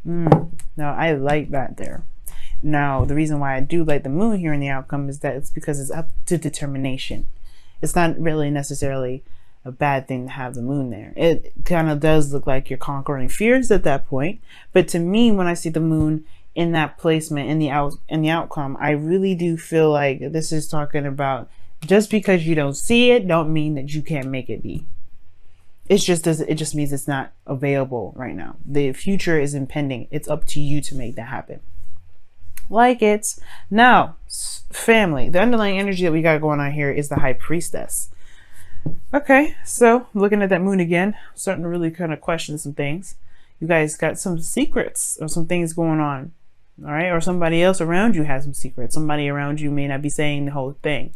Now, I like that there. Now, the reason why I do like the moon here in the outcome is that it's because it's up to determination. It's not really necessarily a bad thing to have the moon there. It kind of does look like you're conquering fears at that point. But to me, when I see the moon in that placement, in the outcome, I really do feel like this is talking about just because you don't see it, don't mean that you can't make it be. It just means it's not available right now. The future is impending. It's up to you to make that happen. Like it's now, family. The underlying energy that we got going on here is the High Priestess. Okay, so looking at that moon again, starting to really kind of question some things. You guys got some secrets or some things going on, all right? Or somebody else around you has some secrets. Somebody around you may not be saying the whole thing,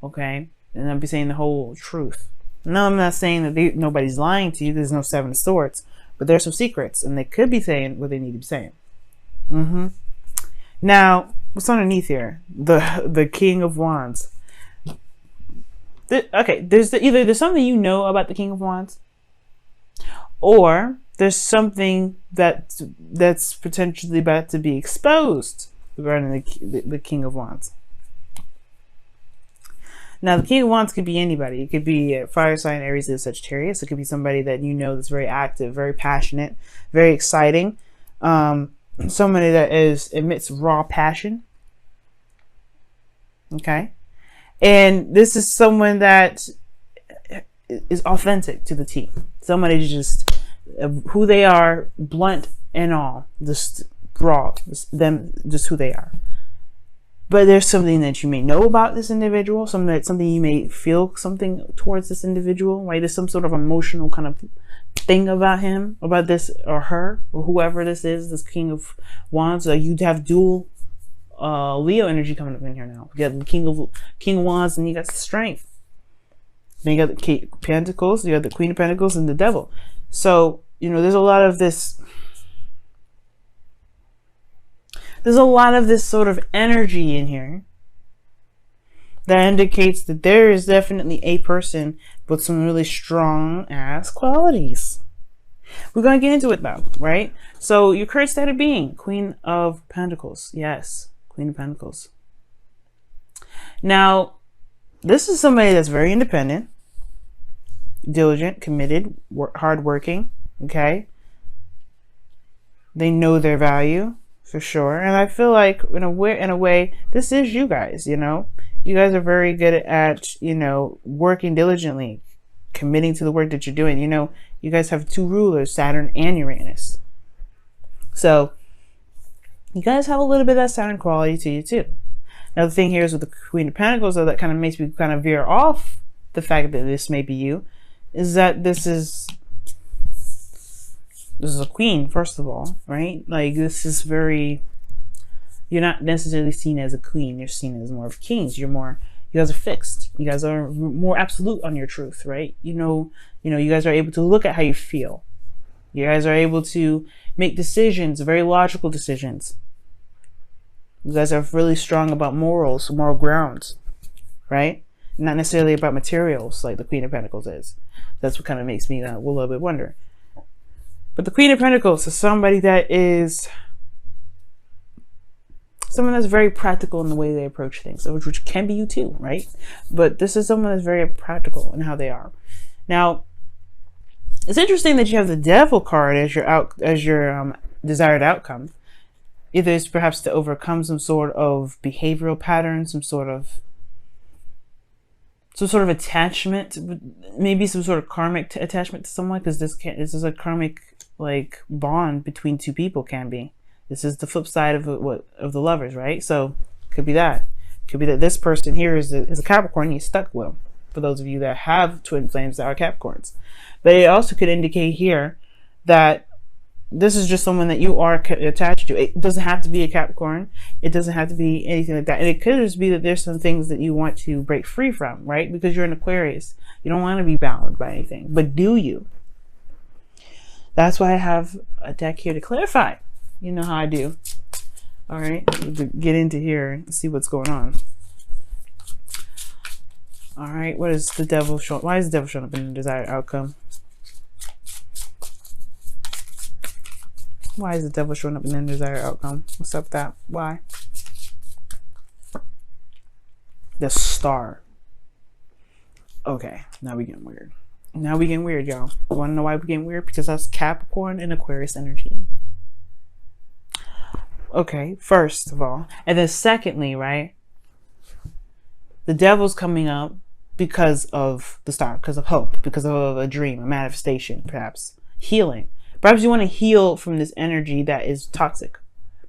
okay? And not be saying the whole truth. No, I'm not saying that nobody's lying to you. There's no Seven of Swords, but there's some secrets, and they could be saying what they need to be saying. Now, what's underneath here? The King of Wands. Okay, there's something you know about the King of Wands, or there's something that's potentially about to be exposed regarding the King of Wands. Now, the King of Wands could be anybody. It could be a fire sign, Aries, Leo, Sagittarius. It could be somebody that you know that's very active, very passionate, very exciting. Somebody that emits raw passion. Okay. And this is someone that is authentic to the T. Somebody just who they are, blunt and all, just raw, just who they are. But there's something that you may know about this individual, something you may feel something towards this individual, right? There's some sort of emotional kind of thing about him, about this or her, or whoever this is, this King of Wands. You have dual Leo energy coming up in here now. You got the King of Wands, and you got the Strength. Then you got the King of Pentacles, you got the Queen of Pentacles, and the Devil. So, you know, there's a lot of this. There's a lot of this sort of energy in here that indicates that there is definitely a person with some really strong ass qualities. We're going to get into it though, right? So your current state of being, Queen of Pentacles. Yes, Queen of Pentacles. Now, this is somebody that's very independent, diligent, committed, hardworking, okay? They know their value. For sure. And I feel like in a way, this is you guys, you know. You guys are very good at, you know, working diligently, committing to the work that you're doing. You know, you guys have two rulers, Saturn and Uranus. So you guys have a little bit of that Saturn quality to you too. Now the thing here is with the Queen of Pentacles, though, that kind of makes me kind of veer off the fact that this may be you, is that this is a queen, first of all, right? Like, this is very, you're not necessarily seen as a queen, you're seen as more of kings. You guys are fixed. You guys are more absolute on your truth, right? You guys are able to look at how you feel. You guys are able to make decisions, very logical decisions. You guys are really strong about morals, moral grounds, right? Not necessarily about materials like the Queen of Pentacles is. That's what kind of makes me a little bit wonder. But the Queen of Pentacles is somebody that is someone that's very practical in the way they approach things, which can be you too, right? But this is someone that's very practical in how they are. Now, it's interesting that you have the Devil card as your desired outcome. Either it's perhaps to overcome some sort of behavioral pattern, some sort of attachment, maybe some sort of karmic attachment to someone, because this is a karmic like bond between two people. Can be. This is the flip side of the lovers, right? So could be that this person here is a Capricorn. He's stuck with them. For those of you that have twin flames that are Capricorns, but it also could indicate here that this is just someone that you are attached to. It doesn't have to be a Capricorn. It doesn't have to be anything like that. And it could just be that there's some things that you want to break free from, right? Because you're an Aquarius. You don't want to be bound by anything. But do you? That's why I have a deck here to clarify. You know how I do. All right. Get into here and see what's going on. All right. What is the Devil showing? Why is the Devil showing up in the desired outcome? Why is the devil showing up in the undesired outcome? What's up with that? Why? The star. Okay, now we getting weird. Now we getting weird, y'all. You want to know why we getting weird? Because that's Capricorn and Aquarius energy. Okay, first of all. And then secondly, right? The devil's coming up because of the star, because of hope, because of a dream, a manifestation, perhaps. Healing. Perhaps you want to heal from this energy that is toxic.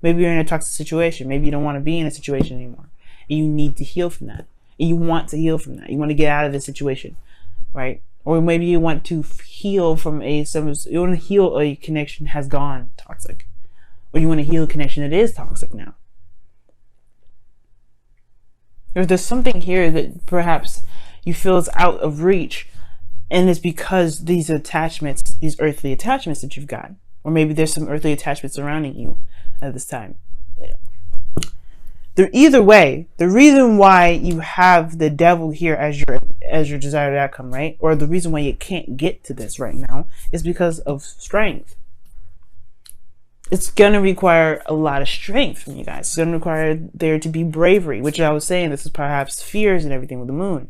Maybe you're in a toxic situation. Maybe you don't want to be in a situation anymore. And you need to heal from that. And you want to heal from that. You want to get out of this situation, right? Or maybe you want to heal from you want to heal a connection has gone toxic. Or you want to heal a connection that is toxic now. Or there's something here that perhaps you feel is out of reach, and it's because these attachments, these earthly attachments that you've got, or maybe there's some earthly attachments surrounding you at this time. Either way, the reason why you have the devil here as your desired outcome, right? Or the reason why you can't get to this right now is because of strength. It's going to require a lot of strength from you guys. It's going to require there to be bravery, which I was saying, this is perhaps fears and everything with the moon.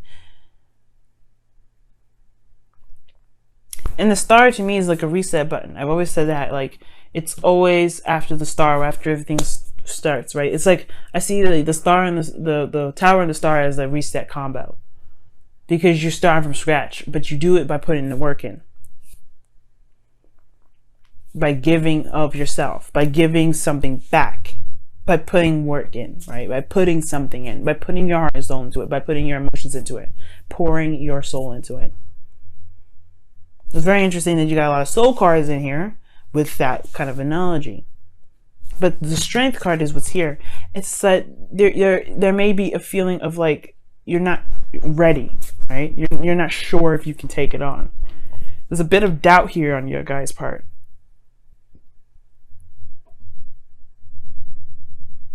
And the star to me is like a reset button. I've always said that, like, it's always after the star, after everything starts, right? It's like, I see the star and the tower and the star as a reset combo. Because you're starting from scratch, but you do it by putting the work in. By giving of yourself, by giving something back, by putting work in, right? By putting something in, by putting your heart and soul into it, by putting your emotions into it, pouring your soul into it. It's very interesting that you got a lot of soul cards in here with that kind of analogy. But the strength card is what's here. It's that there may be a feeling of like you're not ready, right? You're not sure if you can take it on. There's a bit of doubt here on your guys' part.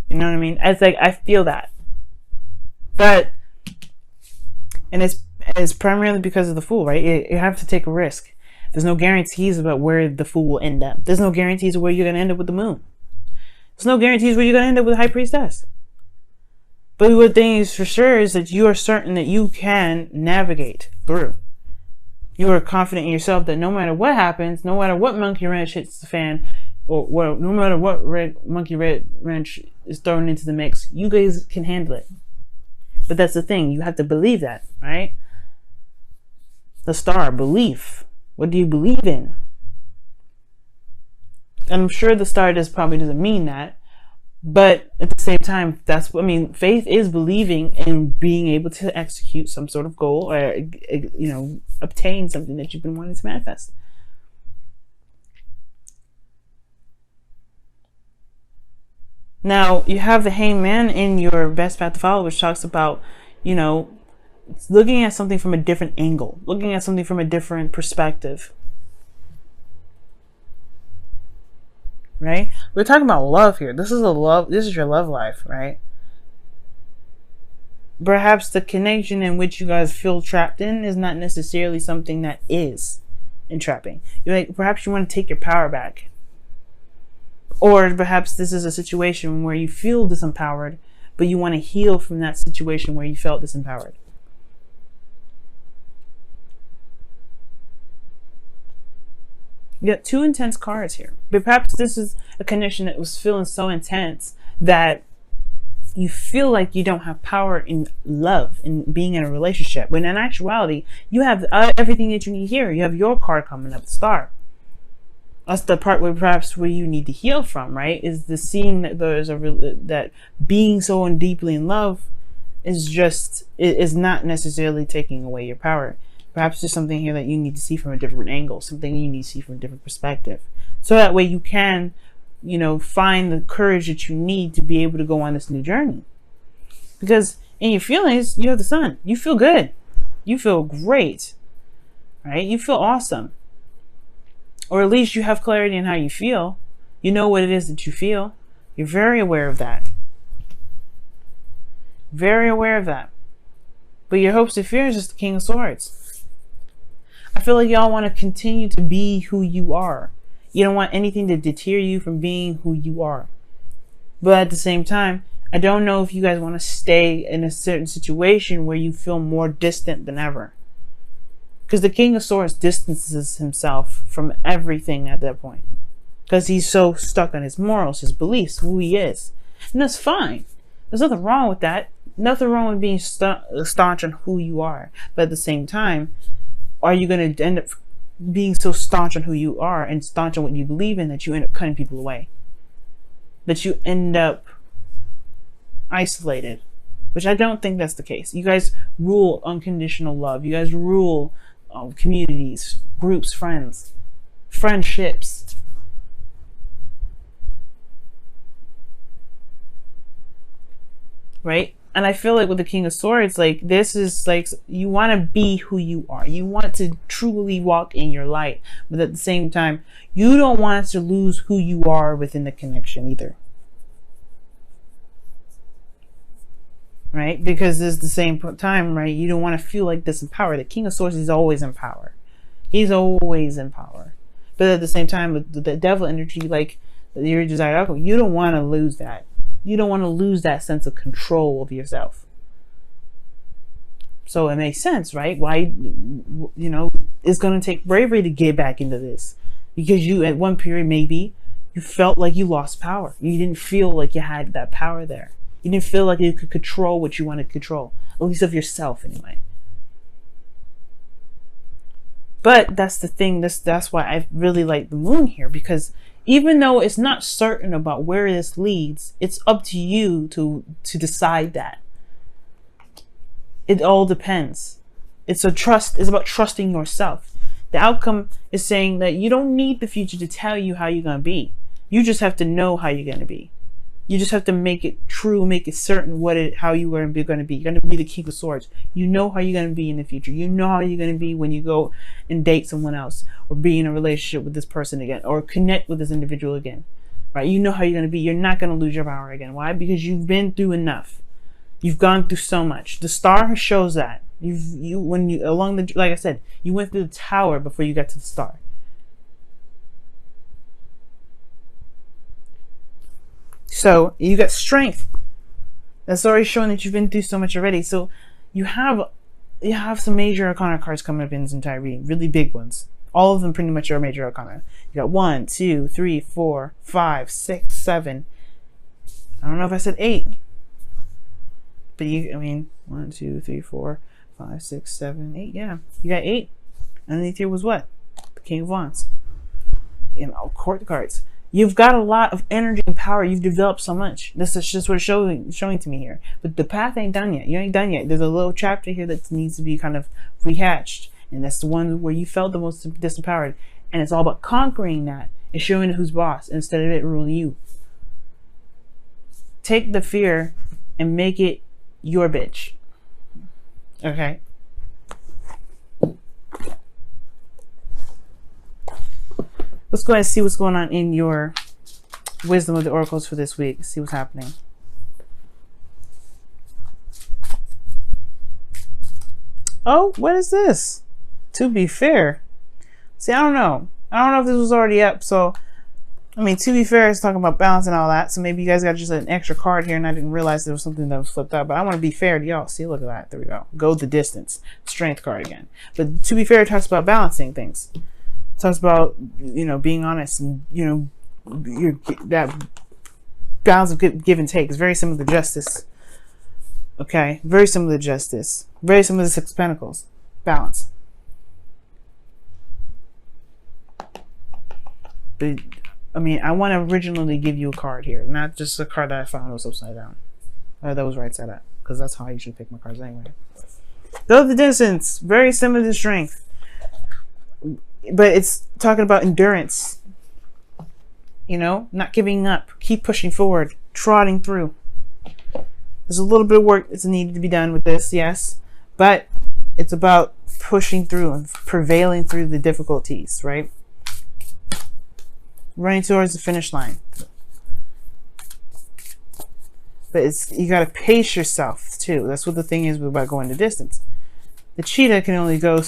You know what I mean? It's like, I feel that. But, and it's primarily because of the Fool, right? You have to take a risk. There's no guarantees about where the Fool will end up. There's no guarantees of where you're going to end up with the Moon. There's no guarantees where you're going to end up with High Priestess. But one thing is for sure is that you are certain that you can navigate through. You are confident in yourself that no matter what happens, no matter what monkey wrench hits the fan, or no matter what monkey wrench is thrown into the mix, you guys can handle it. But that's the thing, you have to believe that, right? The star, belief. What do you believe in? And I'm sure the star probably doesn't mean that, but at the same time, faith is believing in being able to execute some sort of goal, or obtain something that you've been wanting to manifest. Now, you have the Hangman in your best path to follow, which talks about, looking at something from a different angle, looking at something from a different perspective. Right? We're talking about love here. This is your love life, right? Perhaps the connection in which you guys feel trapped in is not necessarily something that is entrapping. Perhaps you want to take your power back. Or perhaps this is a situation where you feel disempowered, but you want to heal from that situation where you felt disempowered. You got two intense cards here. But perhaps this is a connection that was feeling so intense that you feel like you don't have power in love, in being in a relationship. When in actuality, you have everything that you need here. You have your card coming up, the star. That's the part where you need to heal from, right? Is the seeing that that being so deeply in love is not necessarily taking away your power. Perhaps there's something here that you need to see from a different angle, something you need to see from a different perspective. So that way you can, find the courage that you need to be able to go on this new journey. Because in your feelings, you have the Sun. You feel good. You feel great, right? You feel awesome. Or at least you have clarity in how you feel. You know what it is that you feel. You're very aware of that. Very aware of that. But your hopes and fears is the King of Swords. I feel like y'all want to continue to be who you are. You don't want anything to deter you from being who you are. But at the same time, I don't know if you guys want to stay in a certain situation where you feel more distant than ever. Because the King of Swords distances himself from everything at that point. Because he's so stuck on his morals, his beliefs, who he is. And that's fine. There's nothing wrong with that. Nothing wrong with being staunch on who you are. But at the same time, are you going to end up being so staunch on who you are and staunch on what you believe in that you end up cutting people away? That you end up isolated? Which I don't think that's the case. You guys rule unconditional love. You guys rule communities, groups, friends, friendships. Right? And I feel like with the King of Swords, like, this is like, you want to be who you are. You want to truly walk in your light. But at the same time, you don't want to lose who you are within the connection either. Right? Because there's the same time, right? You don't want to feel like disempowered. The King of Swords is always in power. He's always in power. But at the same time, with the devil energy, like your desired outcome, you don't want to lose that. You don't want to lose that sense of control of yourself. So it makes sense, right? Why, it's going to take bravery to get back into this. Because you, at one period, maybe, you felt like you lost power. You didn't feel like you had that power there. You didn't feel like you could control what you wanted to control. At least of yourself, anyway. But that's the thing. That's why I really like the moon here. Because even though it's not certain about where this leads, it's up to you to decide that. It all depends. It's about trusting yourself. The outcome is saying that you don't need the future to tell you how you're going to be. You just have to know how you're going to be. You just have to make it true, make it certain how you are going to be. You're going to be the King of Swords. You know how you're going to be in the future. You know how you're going to be when you go and date someone else, or be in a relationship with this person again, or connect with this individual again, right? You know how you're going to be. You're not going to lose your power again. Why? Because you've been through enough. You've gone through so much. The star shows that. Like I said, you went through the tower before you got to the star. So you got strength. That's already showing that you've been through so much already. So you have some major arcana cards coming up in this entire reading, really big ones. All of them pretty much are major arcana. You got 1, 2, 3, 4, 5, 6, 7. I don't know if I said 8. But 1, 2, 3, 4, 5, 6, 7, 8. Yeah, you got 8. Underneath here was what? The King of Wands. Court cards. You've got a lot of energy and power. You've developed so much. This is just what it's showing to me here. But the path ain't done yet. You ain't done yet. There's a little chapter here that needs to be kind of rehatched. And that's the one where you felt the most disempowered. And it's all about conquering that and showing who's boss instead of it ruling you. Take the fear and make it your bitch. Okay? Let's go ahead and see what's going on in your wisdom of the oracles for this week. See what's happening. Oh, what is this? To be fair. See, I don't know. I don't know if this was already up. So, to be fair, it's talking about balance and all that. So maybe you guys got just an extra card here and I didn't realize there was something that was flipped up. But I want to be fair to y'all. See, look at that. There we go. Go the distance. Strength card again. But to be fair, it talks about balancing things. Talks about, being honest and, that balance of give and take is very similar to justice. Okay? Very similar to justice. Very similar to Six of Pentacles. Balance. But, I want to originally give you a card here. Not just a card that I found was upside down. Or that was right side up. Because that's how I usually pick my cards anyway. Go the distance. Very similar to strength. But it's talking about endurance. Not giving up. Keep pushing forward. Trotting through. There's a little bit of work that's needed to be done with this, yes. But it's about pushing through and prevailing through the difficulties, right? Running towards the finish line. But you got to pace yourself, too. That's what the thing is about going the distance. The cheetah can only go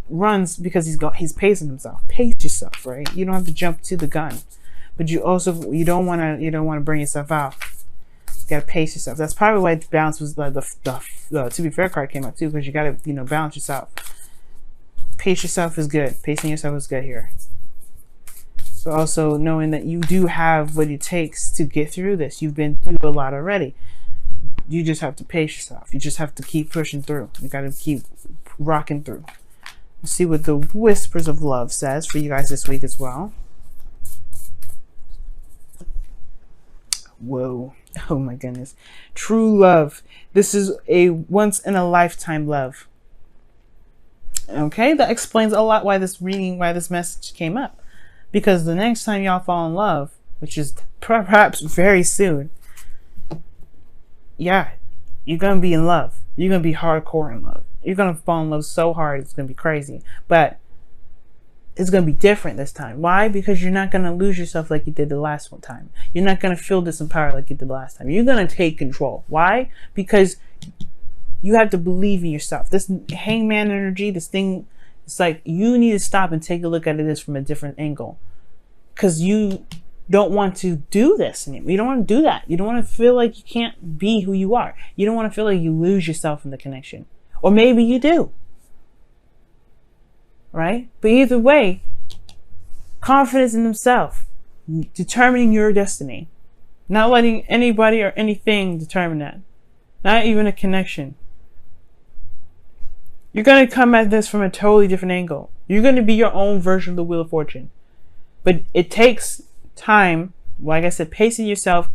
runs because he's pacing himself. Pace yourself, right? You don't have to jump to the gun, but you don't want to burn yourself out. You gotta pace yourself. That's probably why balance was like the to be fair card came out too, because you gotta balance yourself. Pace yourself is good. Pacing yourself is good here. But also knowing that you do have what it takes to get through this. You've been through a lot already. You just have to pace yourself. You just have to keep pushing through. You gotta keep rocking through. Let's see what the Whispers of Love says for you guys this week as well. Whoa. Oh my goodness. True love. This is a once in a lifetime love. Okay, that explains a lot why this message came up. Because the next time y'all fall in love, which is perhaps very soon, yeah, you're going to be in love. You're going to be hardcore in love. You're going to fall in love so hard, it's going to be crazy. But it's going to be different this time. Why? Because you're not going to lose yourself like you did the last one time. You're not going to feel disempowered like you did the last time. You're going to take control. Why? Because you have to believe in yourself. This hangman energy, this thing, it's like you need to stop and take a look at this from a different angle. Because you don't want to do this anymore. You don't want to do that. You don't want to feel like you can't be who you are. You don't want to feel like you lose yourself in the connection. Or maybe you do. Right? But either way, confidence in himself, determining your destiny, not letting anybody or anything determine that, not even a connection. You're going to come at this from a totally different angle. You're going to be your own version of the Wheel of Fortune. But it takes time, like I said, pacing yourself,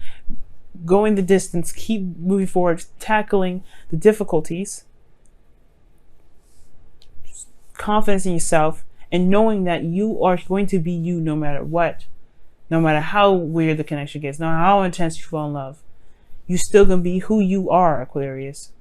going the distance, keep moving forward, tackling the difficulties, confidence in yourself, and knowing that you are going to be you no matter what. No matter how weird the connection gets, no matter how intense you fall in love, you're still going to be who you are, Aquarius.